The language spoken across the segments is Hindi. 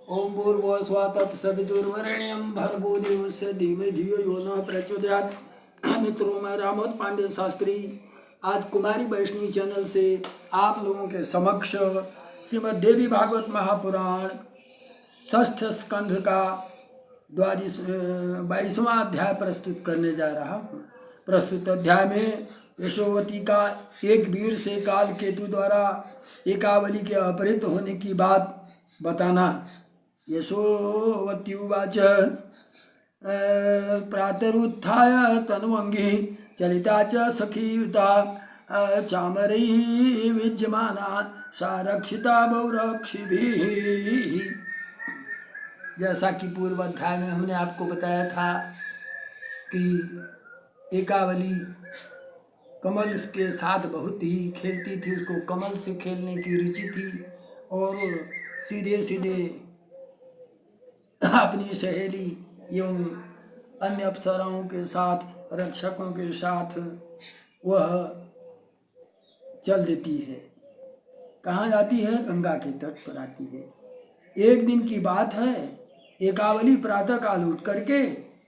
ओम भूर्भुवः स्वः तत्सवितुर्वरेण्यं भर्गो देवस्य धीमहि धियो यो नः प्रचोदयात्। मित्रों, मैं रामोद पांडे शास्त्री आज कुमारी वैष्णवी चैनल से आप लोगों के समक्ष श्रीमद् देवी भागवत महापुराण षष्ठ स्कंध का 22वां अध्याय प्रस्तुत करने जा रहा हूँ। प्रस्तुत अध्याय में यशोवती का एक वीर से काल केतु द्वारा एकावली के अपहृत होने की बात बताना। यशोवती उवाच प्रातरुत्थाय तन्वंगी चलिता च सखीयुता चामरैः विद्यमाना सा रक्षिता बहुरक्षिभिः। जैसा कि पूर्व अध्याय में हमने आपको बताया था कि एकावली कमल के साथ बहुत ही खेलती थी, उसको कमल से खेलने की रुचि थी और सीधे सीधे अपनी सहेली एवं अन्य अप्सराओं के साथ, रक्षकों के साथ वह चल देती है। कहाँ जाती है? गंगा के तट पर आती है। एक दिन की बात है, एकावली प्रातः काल उठ करके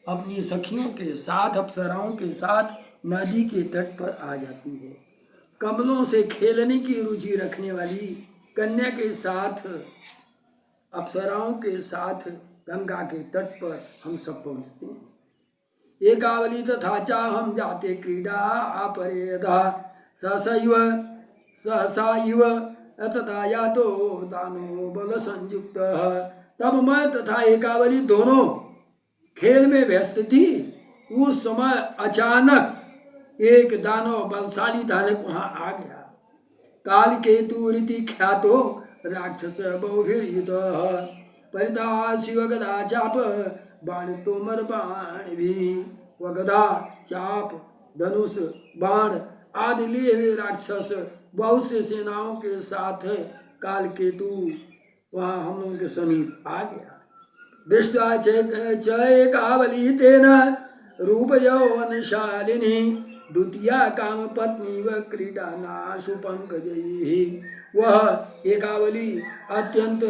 अपनी सखियों के साथ, अप्सराओं के साथ नदी के तट पर आ जाती है। कमलों से खेलने की रुचि रखने वाली कन्या के साथ, अप्सराओं के साथ गंगा के तट पर हम सब पहुँचते हैं। एकावली तथा चा हम जाते क्रीडा अपरेदा सहसैव सहसाइव तथा यातो दानो बल संयुक्त। तब मैं तथा एकावली दोनों खेल में व्यस्त थी। उस समय अचानक एक दानव, बलशाली दानव वहां आ गया। काल केतु रीति ख्यातो राक्षस बहुभिर्युतः परिदासी वगदा चाप बाण तोमर बाण भी। वगदा, चाप, धनुष, बाण आदि लिए हुए राक्षस बहुत से सेनाओं के साथ काल केतु वहाँ हम लोगों के समीप आ गया। दृष्टा च कावली तेन रूप यौवनशालिनी द्वितीया काम पत्नी व क्रीडा नाशु पंकजयी। वह एकावली अत्यंत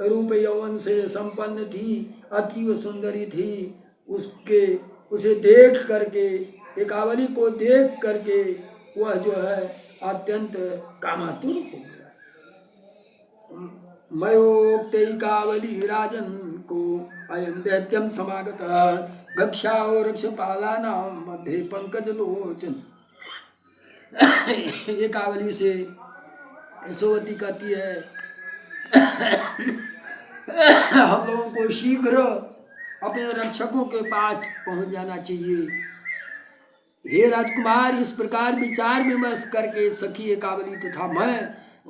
रूप यौवन से संपन्न थी, अतीव सुंदरी थी। उसे देख करके, एकावली को देख करके वह जो है अत्यंत कामातुर हो गया। मयोक्तैकावली राजन को अयं दैत्यम समागत गक्षाओ रक्षपालानां मध्ये पंकज लोचन। एकावली से यशोवती कहती है, हम लोगों को शीघ्र अपने रक्षकों के पास पहुंच जाना चाहिए। हे राजकुमार, इस प्रकार विचार विमर्श करके सखी एकावली तथा मैं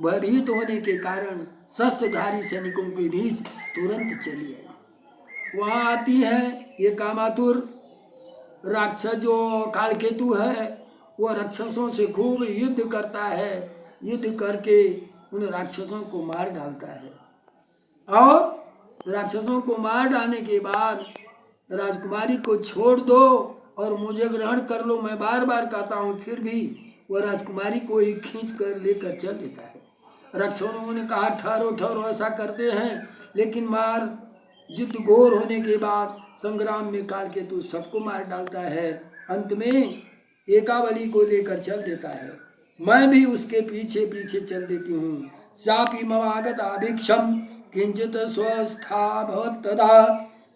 भयभीत होने के कारण शस्त्रधारी सैनिकों के बीच तुरंत चली आई। वहाँ आती है ये कामातुर राक्षस जो कालकेतु है, वह राक्षसों से खूब युद्ध करता है। युद्ध करके उन राक्षसों को मार डालता है और राक्षसों को मार डालने के बाद राजकुमारी को छोड़ दो और मुझे ग्रहण कर लो, मैं बार बार कहता हूँ, फिर भी वह राजकुमारी को ही खींच कर लेकर चल देता है। राक्षसों ने कहा ठहरो ठहरो, ऐसा करते हैं, लेकिन मार युद्ध घोर होने के बाद संग्राम में कालकेतु सबको मार डालता है। अंत में एकावली को लेकर चल देता है। मैं भी उसके पीछे पीछे चल देती हूँ। सापी ममागत आभिक्षम किंचित स्वस्था भवत् तदा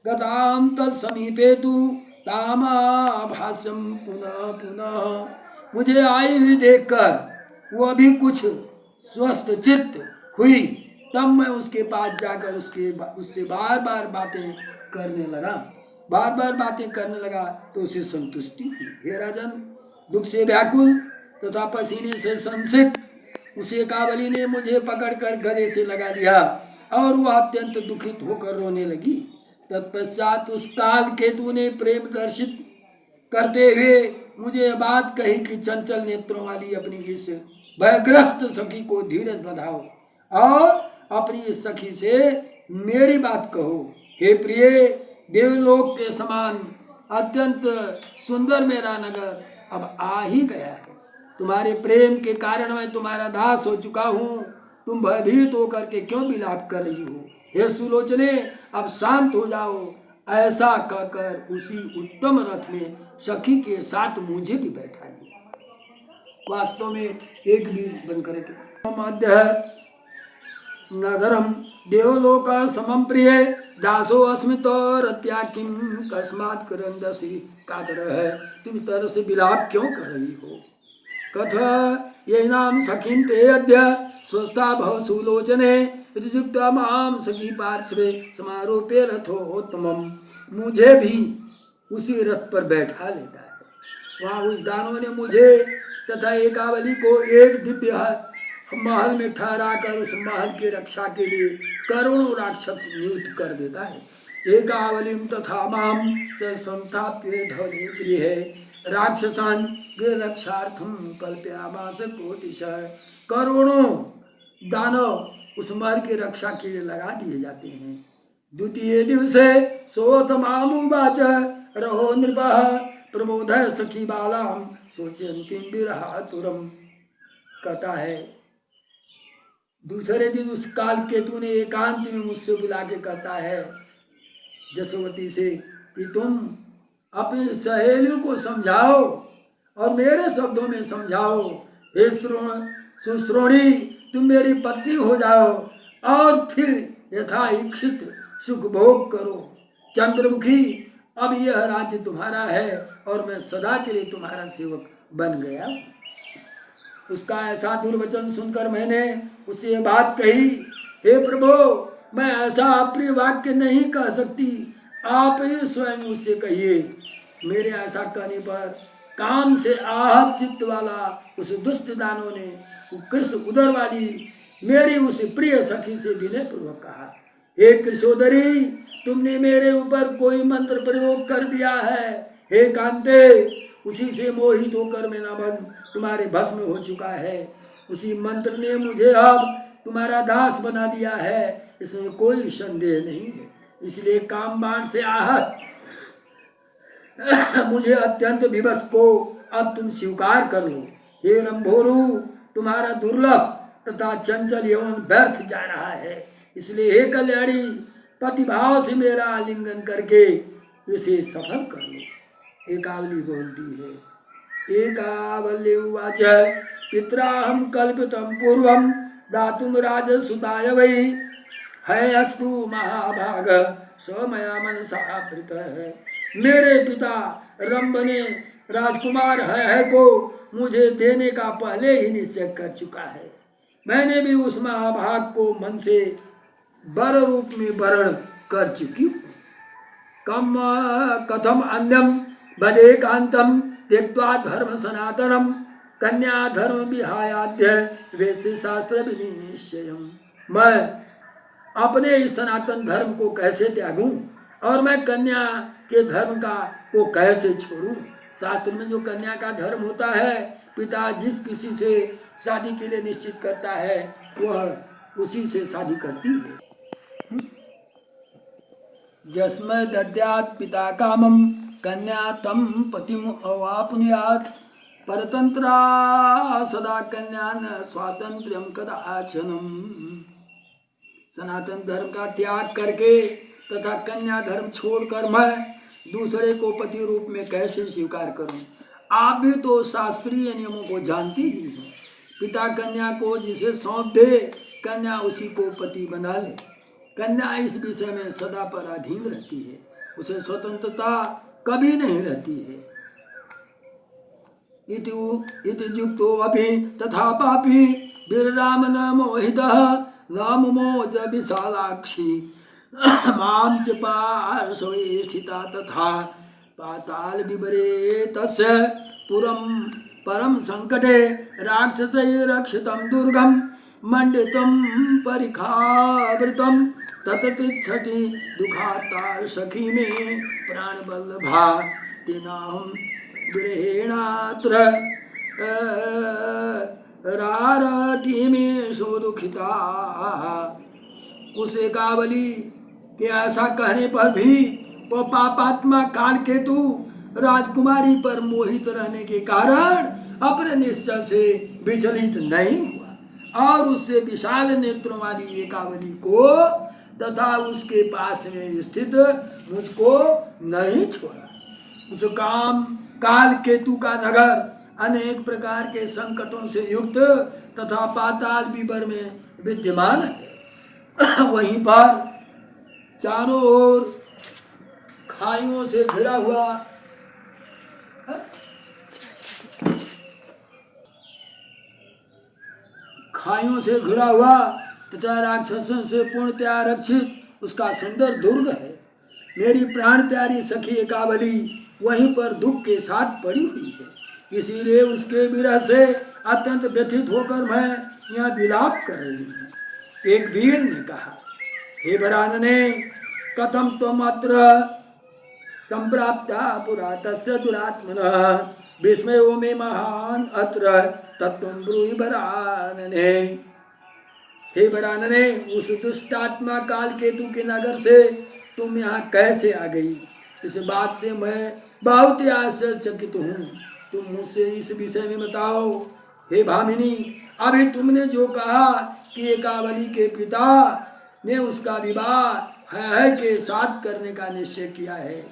गताम तत्समीपे तु तामाभासम पुनः पुनः। मुझे आई हुई देखकर वो भी कुछ स्वस्थ चित्त हुई, तब मैं उसके पास जाकर उससे बार बार बातें करने लगा। बार बार बातें करने लगा तो उसे संतुष्टि हुई। हे राजन, दुख से व्याकुल तथा पसीने से संसिक्त उस एकावली ने मुझे पकड़कर गले से लगा लिया और वह अत्यंत दुखित होकर रोने लगी। तत्पश्चात उस काल केतु ने प्रेम दर्शित करते हुए मुझे बात कही कि चंचल नेत्रों वाली अपनी इस भयग्रस्त सखी को धीरज बंधाओ और अपनी इस सखी से मेरी बात कहो। हे प्रिय, देवलोक के समान अत्यंत सुंदर मेरा नगर अब आ ही गया है। तुम्हारे प्रेम के कारण मैं तुम्हारा दास हो चुका हूँ। तुम भयभीत होकर के क्यों विलाप कर रही हो? हे सुलोचने अब शांत हो जाओ। ऐसा कहकर उसी उत्तम रथ में सखी के साथ मुझे भी बैठा लिया। वास्तव में एक लील बनकर के मध्य नगरम देवलोक समम प्रिय दासो अस्मित रत्या किम कस्मात् करंदसी कातर है। तुम इस तरह से विलाप क्यों कर रही हो? कथ ये नाम सखीम ते अद्य स्वस्था भव सुलोचने युक्ता माम सखी पार्श्वे समारोपे रथोत्तमम। मुझे भी उसी रथ पर बैठा लेता है। वहाँ उस दानों ने मुझे तथा एकावली को एक दिव्य महल में ठहरा कर उस महल की रक्षा के लिए करोड़ों राक्षस नियुक्त कर देता है। एकावलिम तथा माम च संस्थाप्य धवले गृहे राक्षसान रक्षार्थम कल्प्यामास कोटिशः। करोड़ों दानव उस महल की रक्षा के लिए लगा दिए जाते हैं। द्वितीय दिवसे सोऽथमामुवाच रहो नृपः प्रबोधय सखी बालाम सोचन्तीं विरहातुरम। कहता है दूसरे दिन उस काल केतु ने एकांत में मुझसे बुला के कहता है जसवती से कि तुम अपनी सहेलियों को समझाओ और मेरे शब्दों में समझाओ। हे सुश्रोणी तुम मेरी पत्नी हो जाओ और फिर यथा इच्छित सुख भोग करो। चंद्रमुखी अब यह राज्य तुम्हारा है और मैं सदा के लिए तुम्हारा सेवक बन गया। उसका ऐसा दुर्वचन सुनकर मैंने उससे ये बात कही, हे प्रभु मैं ऐसा अप्रिय वाक्य नहीं कह सकती, आप ही स्वयं उससे कहिए। मेरे ऐसा कहने पर काम से आहत चित्त वाला उस दुष्ट दानों ने कृष्ण उदर वाली मेरी उस प्रिय सखी से विनय पूर्वक कहा, हे कृषोदरी तुमने मेरे ऊपर कोई मंत्र प्रयोग कर दिया है। हे कांते उसी से मोहित होकर मेरा मन तुम्हारे भस्म हो चुका है। उसी मंत्र ने मुझे अब तुम्हारा दास बना दिया है, इसमें कोई संदेह नहीं है। इसलिए काम बाण से आहत मुझे अत्यंत विवश को अब तुम स्वीकार कर लो। हे रंभोरु तुम्हारा दुर्लभ तथा चंचल यौन व्यर्थ जा रहा है, इसलिए हे कल्याणी पतिभाव से मेरा आलिंगन करके इसे सफल कर लो। एकावली बोलती है, एकावली उवाच पित्राहम कल्पितम पूर्वम दातुम राजसुताय वै है अस्तु महाभाग स्वमया मनसा प्रीतः। मेरे पिता रंभ ने राजकुमार है को मुझे देने का पहले ही निश्चय कर चुका है। मैंने भी उस महाभाग को मन से वर रूप में वर्ण कर चुकी हूँ। कम कथम अन्यम भजे कांतम त्यक्त्वा धर्म सनातनम कन्या धर्म विहायाद्य वैसे शास्त्र विनिश्चयम्। मैं अपने इस सनातन धर्म को कैसे त्यागूं और मैं कन्या के धर्म का को कैसे छोड़ूं। शास्त्र में जो कन्या का धर्म होता है, पिता जिस किसी से शादी के लिए निश्चित करता है वह उसी से शादी करती है। जस्मै दद्यात् पिता कामं कन्या तम पतिम अवाप्नुयात् परतंत्रा सदा कन्या न स्वातंत्र्यम कदाचनम। सनातन धर्म का त्याग करके तथा कन्या धर्म छोड़कर मैं दूसरे को पति रूप में कैसे स्वीकार करूं। आप भी तो शास्त्रीय नियमों को जानती ही हैं। पिता कन्या को जिसे सौंप दे कन्या उसी को पति बना ले। कन्या इस विषय में सदा पर अधीन रहती है, उसे स्वतंत्रता कभी नहीं रहती है। इति जुक्तो अपि तथा पापी विरराम न मोहितः न मुमोज विशालाक्षी मां च पार्श्वे स्थिता तथा पाताल विवरे तस्य पुरम परम संकटे राक्षसैः रक्षितं दुर्गम मंडितं परिखावृतं तत तिष्ठति दुःखार्ता सखी में प्राणवल्लभा तेनाहं विरहेणात्र रारटी में सो दुखिता। उस एकावली के ऐसा कहने पर भी वह पापात्मा कालकेतु राजकुमारी पर मोहित रहने के कारण अपने निश्चय से विचलित नहीं हुआ और उससे विशाल नेत्रों वाली एकावली को तथा उसके पास में स्थित मुझको नहीं छोड़ा। उस काम काल केतु का नगर अनेक प्रकार के संकटों से युक्त तथा पाताल विवर में विद्यमान है। वहीं पर चारों ओर खाइयों से घिरा हुआ तथा राक्षसों से पूर्णतया आरक्षित उसका सुंदर दुर्ग है। मेरी प्राण प्यारी सखी एकावली वहीं पर दुख के साथ पड़ी हुई है, इसीलिए उसके विरह से अत्यंत व्यथित होकर मैं यहाँ विलाप कर रही हूँ। एक वीर ने कहा, हे वरानने, कथम त्वमत्र संप्राप्ता पुरा तस्य दुरात्मनः विस्मयो मे महान अत्र तत्त्वं ब्रूहि वरानने। हे वरानने, उस दुष्टात्मा काल केतु के नगर से तुम यहाँ कैसे आ गई? इस बात से मैं बहुत ही आश्चर्यचकित हूँ। तुम मुझसे इस विषय में बताओ। हे भामिनी, अभी तुमने जो कहा कि एकावली के पिता ने उसका विवाह है के साथ करने का निश्चय किया है,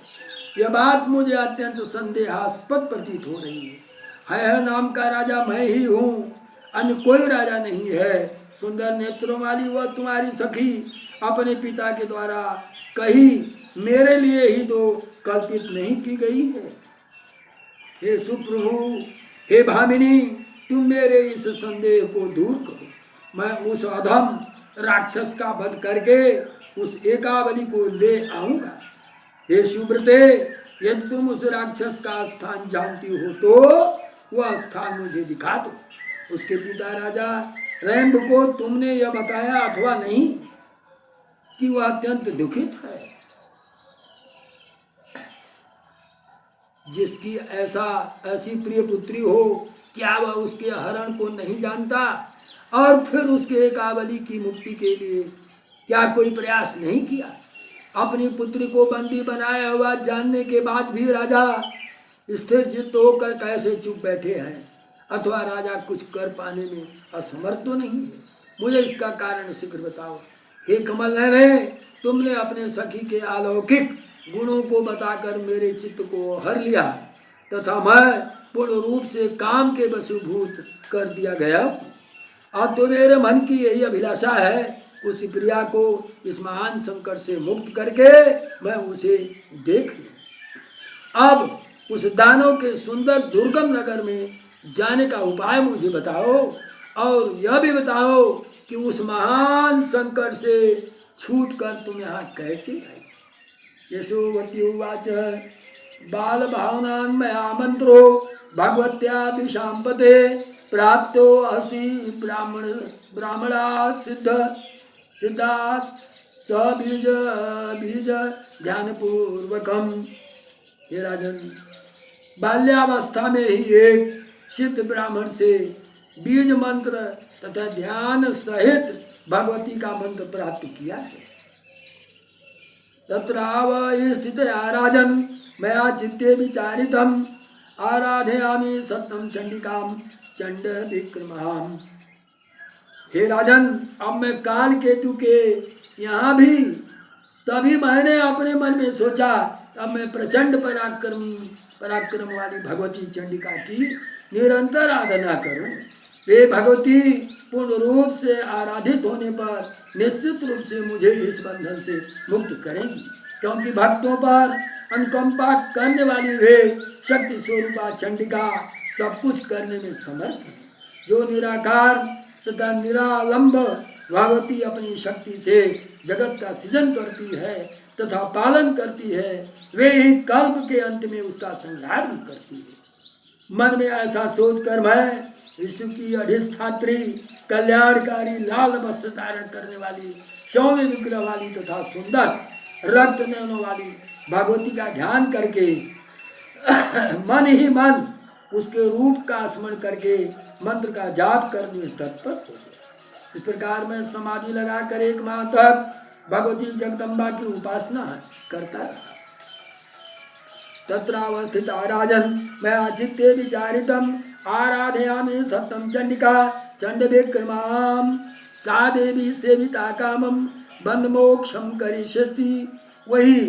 यह बात मुझे अत्यंत संदेहास्पद प्रतीत हो रही है। नाम का राजा मैं ही हूँ, अन्य कोई राजा नहीं है। सुंदर नेत्रों वाली वह तुम्हारी सखी अपने पिता के द्वारा कही मेरे लिए ही तो कल्पित नहीं की गई है। हे सुप्रभु, हे भामिनी, तुम मेरे इस संदेह को दूर करो। मैं उस अधम राक्षस का वध करके उस एकावली को ले आऊंगा। हे सुब्रते, यदि तुम उस राक्षस का स्थान जानती हो तो वह स्थान मुझे दिखा दो। उसके पिता राजा रैम्ब को तुमने यह बताया अथवा नहीं कि वह अत्यंत दुखित है? जिसकी ऐसी प्रिय पुत्री हो, क्या वह उसके हरण को नहीं जानता? और फिर उसके एकावली की मुक्ति के लिए क्या कोई प्रयास नहीं किया? अपनी पुत्री को बंदी बनाया हुआ जानने के बाद भी राजा स्थिर चित्त होकर कैसे चुप बैठे हैं? अथवा राजा कुछ कर पाने में असमर्थ तो नहीं है? मुझे इसका कारण शीघ्र बताओ। हे कमल नयने, तुमने अपने सखी के अलौकिक गुणों को बताकर मेरे चित्त को हर लिया तथा मैं पूर्ण रूप से काम के वशीभूत कर दिया गया। अब तो मेरे मन की यही अभिलाषा है, उस प्रिया को इस महान संकट से मुक्त करके मैं उसे देख लूं। अब उस दानव के सुंदर दुर्गम नगर में जाने का उपाय मुझे बताओ, और यह भी बताओ कि उस महान संकट से छूटकर तुम यहाँ कैसे आई? यशोवती उवाच बाल भावनान्मया मंत्रो भगवत्या विशाम्पते प्राप्तो अस्ति ब्राह्मणात् सिद्धात् स बीज ध्यानपूर्वकम। हे राजन, बाल्यावस्था में ही एक सिद्ध ब्राह्मण से बीज मंत्र तथा ध्यान सहित भगवती का मंत्र प्राप्त किया है। तत्राव स्थितया राजन मया चित्ते विचारितम आराधयामि सत्यम चंडिकाम चंड विक्रमाम। हे राजन, अब मैं काल केतु के यहाँ भी तभी मैंने अपने मन में सोचा, अब मैं प्रचंड पराक्रम वाली भगवती चंडिका की निरंतर आराधना करूं। वे भगवती पूर्ण रूप से आराधित होने पर निश्चित रूप से मुझे इस बंधन से मुक्त करेंगी, क्योंकि भक्तों पर अनुकंपा करने वाली वे शक्ति स्वरूपा चंडिका सब कुछ करने में समर्थ है। जो निराकार तथा निरालंब भगवती अपनी शक्ति से जगत का सृजन करती है तथा पालन करती है, वे ही कल्प के अंत में उसका संहार भी करती है। मन में ऐसा सोचकर मैं विश्व की अधिष्ठात्री कल्याणकारी लाल वस्त्र धारण करने वाली सौम्य विग्रह वाली तथा सुंदर रक्त नयनों वाली भगवती का ध्यान करके मन ही मन उसके रूप का स्मरण करके मंत्र का जाप करने में तत्पर हो गया। इस प्रकार मैं समाधि लगाकर 1 माह तक भगवती जगदम्बा की उपासना करता रहा। तत्रावस्थिता राजन मया चित्ते विचारितम आराधयामि सत्यम चंडिका चंड विक्रमाम सा देवी सेविता कामम बंध मोक्षम करिष्यति, वही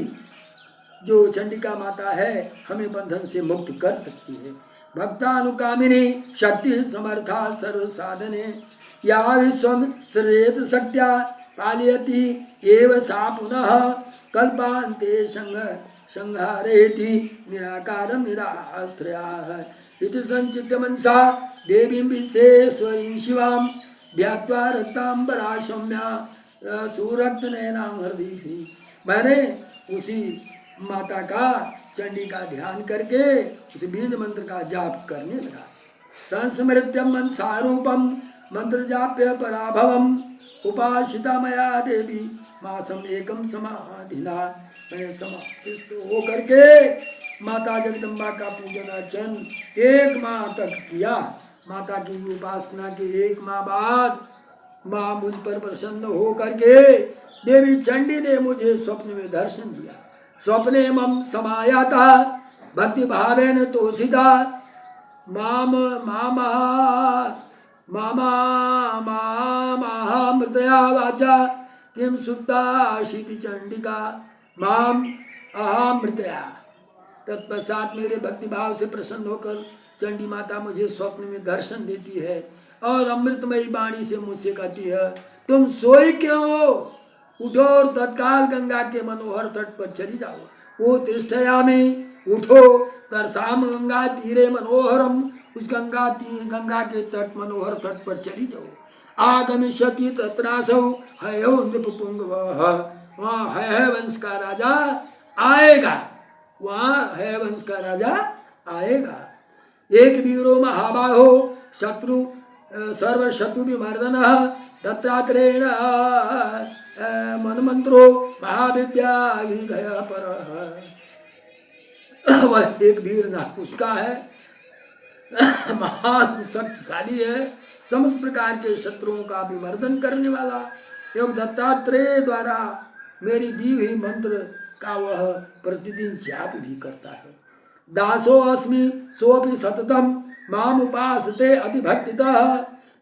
जो चंडिका माता है हमें बंधन से मुक्त कर सकती है। भक्तानुकामिनी शक्ति समर्था सर्व साधने, या विश्वम सृजेत शक्त्या पालयति एव सा पुनः कल्पान्ते संहारेति निराकारं निराश्रयाः। इति संचित्य मनसा देवीं विश्वेश्वरीं शिवां ध्यात्वा रक्तांबरा सौम्या सुरक्तनयनां हृदि। मैंने उसी माता का चंडी का ध्यान करके उस बीज मंत्र का जाप करने लगा। संस्मृत्यम मनसारूपम मंत्र जाप्य पराभवम उपासिता मया देवी मासम एकम समाधिना। मैं समाधिस्थ हो करके माता जगदम्बा का पूजन अर्चन 1 माह तक किया। माता की उपासना के 1 माह बाद माँ मुझ पर प्रसन्न हो करके देवी चंडी ने मुझे स्वप्न में दर्शन दिया। स्वप्ने मम समायाता भक्ति भावेन तोषिता माम मामा मृतया वाचा किम सुप्ता शीति चंडिका माम अहामृतया। तत्पश्चात मेरे भक्ति भाव से प्रसन्न होकर चंडी माता मुझे स्वप्न में दर्शन देती है और अमृतमयी वाणी से मुझसे कहती है, तुम सोए क्यों हो? उठो और तत्काल गंगा के मनोहर तट पर चली जाओ। वो तिष्ठयामि, उठो, तरसाम गंगा तीरे मनोहरम, उस गंगा के तट मनोहर तट पर चली जाओ। आगमिष्यति तत्रासौ हयो नृपपुंगवः, वहाँ है वंश का राजा आएगा, वहाँ है वंश का राजा आएगा। एक वीरो महाबाहो शत्रु सर्वशत्रु विमर्दन दत्तात्रेयेण मनमंत्रो महाविद्या विधय पर। वह एक वीर नाकुश का है, महान शक्तिशाली है, समस्त प्रकार के शत्रुओं का विमर्दन करने वाला एवं दत्तात्रेय द्वारा मेरी दी हुई मंत्र का वह प्रतिदिन जाप भी करता है। दासो अस्मि सोपि सततम माम उपासते अतिभक्तितः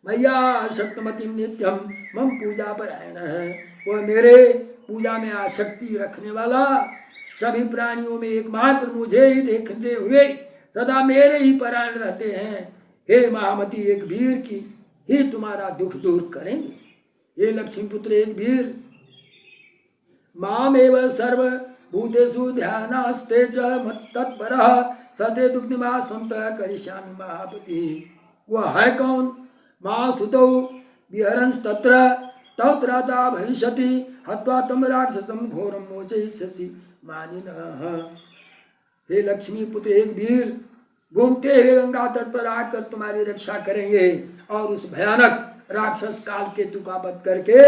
मैया शक्तिमतिम नित्यम मम पूजा परायण है। वह मेरे पूजा में आसक्ति रखने वाला, सभी प्राणियों में एकमात्र मुझे ही देखते हुए सदा मेरे ही परायण रहते हैं। हे महामती, एक वीर की ही तुम्हारा दुख दूर करेंगे। हे लक्ष्मीपुत्र एक वीर, मामेव सर्व भूतेषु ध्यानास्ते च मत्तत्परः सते दुग्धिमास्वं करिष्यामि महापति। वह है कौन? माँ सुतौ विहरंस्तत्र तौ त्राता भविष्यति हत्वा तम राक्षसं घोरं मोचयिष्यसि मानिनः। हे लक्ष्मी पुत्र एक वीर, घूमते हुए गंगा तट पर आकर तुम्हारी रक्षा करेंगे और उस भयानक राक्षस काल केतु का वध करके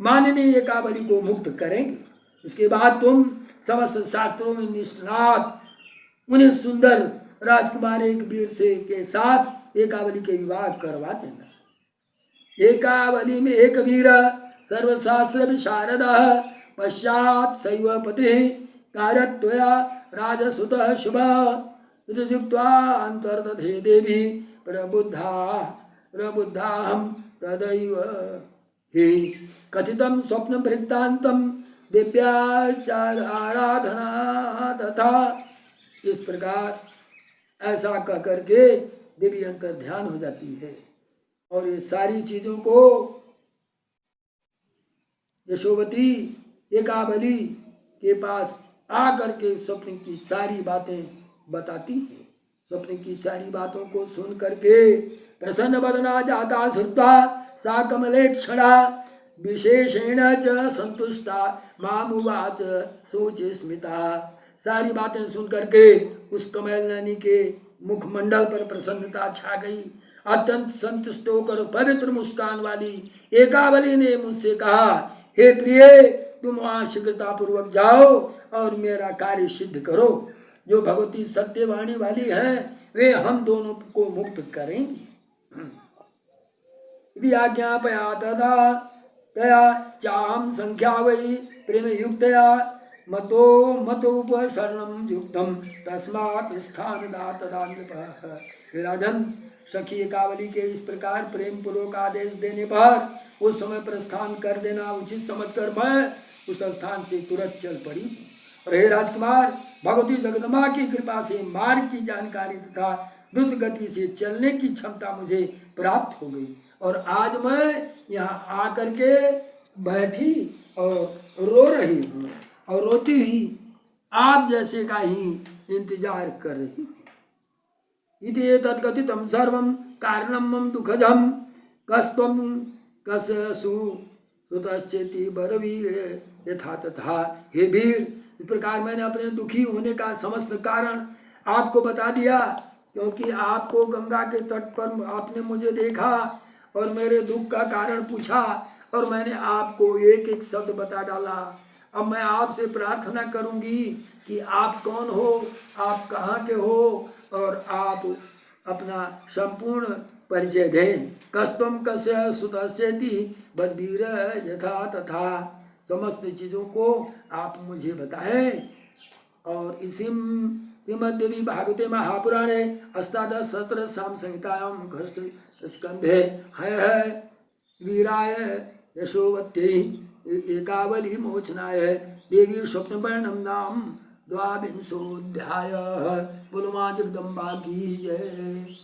माननीय एकावली को मुक्त करेंगे। उसके बाद तुम समस्त शास्त्रों में निष्णात उन्हें सुंदर राजकुमार एक वीर से के साथ एकावली के विवाह करवा देना। एकावली में एक वीर सर्वशास्त्र विशारद पश्चात शैव पति कार्यत्वया राजसुतः शुभ युक्त्वा अंतर्दधे देवी प्रबुद्धाहम तदैव हि कथितम स्वप्न वृत्तांतम दिव्याचार आराधना तथा। इस प्रकार ऐसा कह करके देवी अंतर ध्यान हो जाती है और ये सारी चीजों को यशोवती एकावली के पास आकर के स्वप्न की सारी बातें बताती है। स्वप्न की सारी बातों को सुन करके प्रसन्न वदना जाता श्रुत्वा सा कमलेक्षणा विशेषेण च संतुष्टा मामुवाच सोचे स्मिता। सारी बातें सुन करके उस कमल नैनी के मुखमंडल पर प्रसन्नता छा गई। अत्यंत संतुष्ट होकर पवित्र मुस्कान वाली एकावली ने मुझसे कहा, हे प्रिय, तुम वहाँ शीघ्रतापूर्वक जाओ और मेरा कार्य सिद्ध करो। जो भगवती सत्यवाणी वाली है वे हम दोनों को मुक्त करेंगी। यदि आज्ञापया तथा तया चाहम संख्या वही प्रेम युक्तया मतोपसरणम युक्तम तस्मात् स्थानदा तदा नृपः। राजन, सखी एकावली के इस प्रकार प्रेम पूर्वक आदेश देने पर उस समय प्रस्थान कर देना उचित समझकर मैं उस स्थान से तुरंत चल पड़ी। और हे राजकुमार, भगवती जगदम्बा की कृपा से मार्ग की जानकारी तथा द्रुत गति से चलने की क्षमता मुझे प्राप्त हो गई और आज मैं यहाँ आकर के बैठी और रो रही हूँ और रोती हुई आप जैसे का ही इंतजार कर रही हूँ। इति तत्कथितं सर्वं कारणं मम दुःखजं कस्त्वं कससु सुतश्चेति बरवीर यथा तथा। हे वीर, इस प्रकार मैंने अपने दुखी होने का समस्त कारण आपको बता दिया, क्योंकि आपको गंगा के तट पर आपने मुझे देखा और मेरे दुख का कारण पूछा और मैंने आपको एक एक शब्द बता डाला। अब मैं आपसे प्रार्थना करूंगी कि आप कौन हो, आप कहाँ के हो और आप अपना संपूर्ण परिचय दें। कस्तम कस्य सुतस्यति बद्वीर यथा तथा। समस्त चीज़ों को आप मुझे बताएं। और इसी श्रीमद्देवी भागवते महापुराणे अष्टादशसहस्रनाम संहितायां खष्ट स्कंधे है वीराय यशोवत्यै एकावली मोचनाय देवी स्वप्नवर्णम नाम द्वाविंशोऽध्यायः। बोलो माँ जगदम्बा की जय।